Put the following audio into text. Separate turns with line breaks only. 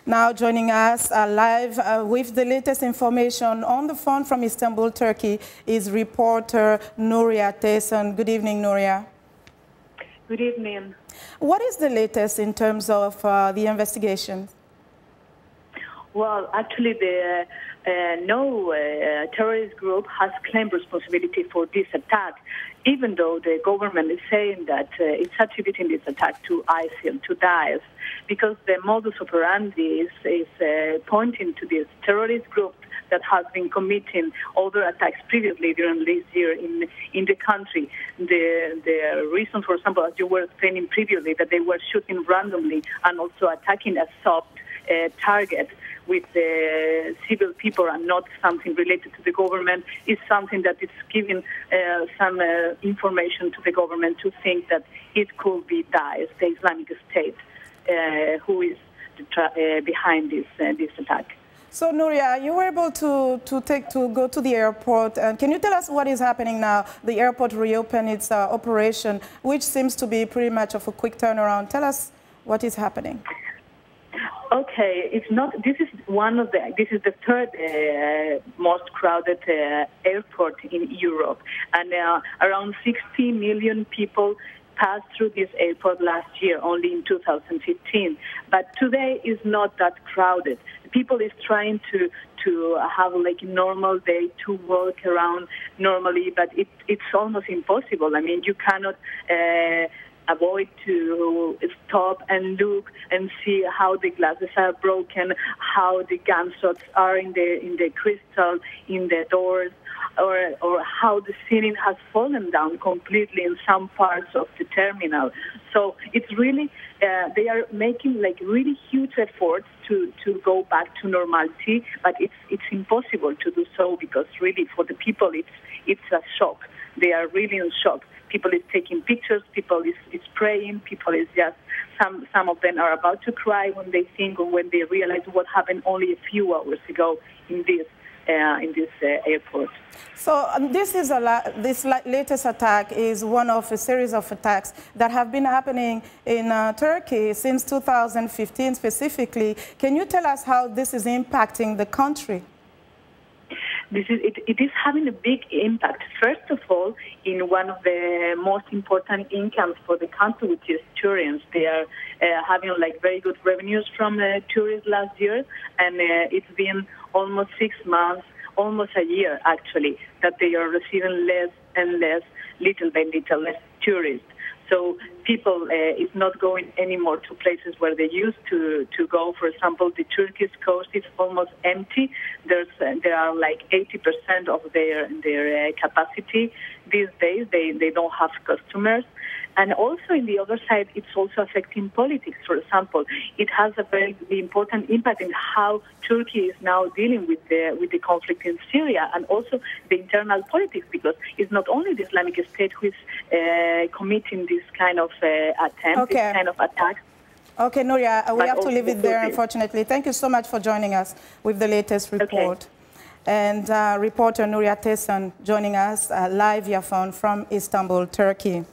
Now joining us live with the latest information on the phone from Istanbul, Turkey, is reporter Nuria Teson. Good evening, Nuria.
Good evening.
What is the latest in terms of the investigation?
Well, actually, no terrorist group has claimed responsibility for this attack, even though the government is saying that it's attributing this attack to ISIL, to Daesh, because the modus operandi is pointing to this terrorist group that has been committing other attacks previously during this year in the country. The reason, for example, as you were explaining previously, that they were shooting randomly and also attacking a soft target with civil people and not something related to the government, is something that is giving some information to the government to think that it could be Daesh, the Islamic State, who is behind this attack.
So, Nuria, you were able to go to the airport. Can you tell us what is happening now? The airport reopened its operation, which seems to be pretty much of a quick turnaround. Tell us what is happening.
Okay, it's not. This is the third most crowded airport in Europe, and around 60 million people passed through this airport last year, only in 2015. But today is not that crowded. People is trying to have like a normal day to walk around normally, but it's almost impossible. I mean, you cannot avoid to stop and look and see how the glasses are broken, how the gunshots are in the crystal, in the doors, or how the ceiling has fallen down completely in some parts of the terminal. So it's really, they are making like really huge efforts to go back to normality, but it's impossible to do so because really for the people it's a shock. They are really in shock. People is taking pictures, people is praying, people is just, some of them are about to cry when they think or when they realize what happened only a few hours ago in this airport.
So this latest attack is one of a series of attacks that have been happening in Turkey since 2015 specifically. Can you tell us how this is impacting the country?
It is having a big impact, first of all, in one of the most important incomes for the country, which is tourism. They are having like very good revenues from tourists last year, and it's been almost 6 months, almost a year actually, that they are receiving less and less, little by little, less tourists. So people is not going anymore to places where they used to go. For example, the Turkish coast is almost empty. There are like 80% of their capacity these days. They don't have customers. And also, in the other side, it's also affecting politics. For example, it has a very important impact in how Turkey is now dealing with the conflict in Syria, and also the internal politics, because it's not only the Islamic State who is committing this kind of attempt, this kind of attacks.
Okay, Nuria, we have to leave it there, unfortunately. Thank you so much for joining us with the latest report. Okay. And reporter Nuria Teson joining us live via phone from Istanbul, Turkey.